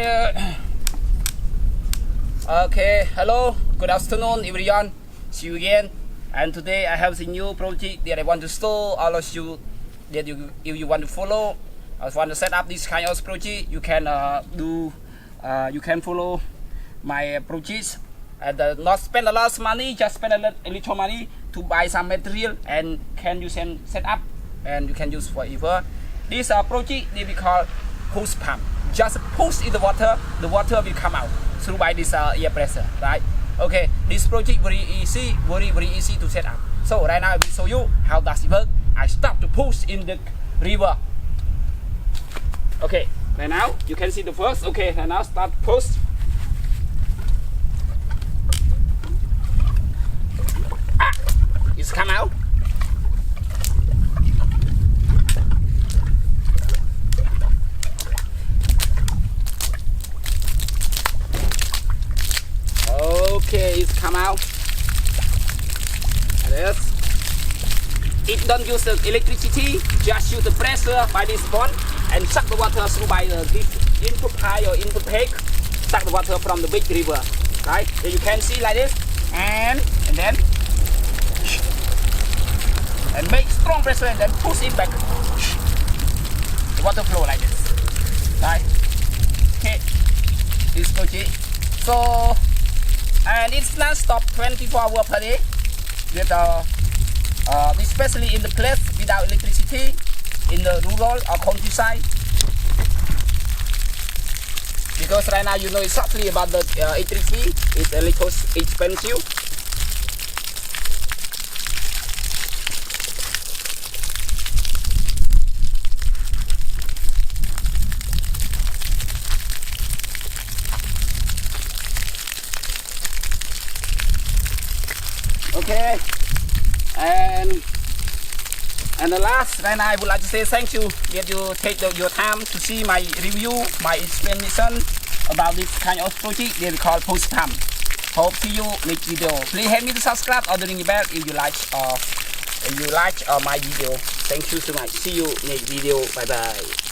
Alright. Okay, hello, good afternoon everyone. See you again. And today I have the new project that I want to show all of you that if you want to follow, want to set up this kind of project, you can you can follow my projects and not spend a lot of money, just spend a little money to buy some material and can use and set up and you can use forever. This project they be called hose pump. Just push in the water will come out through by this air pressure, right? Okay, this project very easy to set up. So right now I will show you how does it work. I start to push in the river. Okay, right now you can see the first. Okay, and now start push. It's come out. Okay, it's come out. Yes. It don't use the electricity, just use the pressure by this pond and suck the water through by this input pipe or input pipe. Suck the water from the big river, right? So you can see like this, and then make strong pressure and then push it back. The water flow like this, right? Okay, this project. So. And it's not stop 24 hours per day, with, especially in the place without electricity, in the rural or countryside. Because right now you know exactly about the electricity, it's a little expensive. Okay, and the last, right now I would like to say thank you that you take your time to see my review, my explanation about this kind of project they call hose pump. Hope see you next video. Please help me to subscribe or the ring bell if you like my video. Thank you so much. See you next video. Bye bye.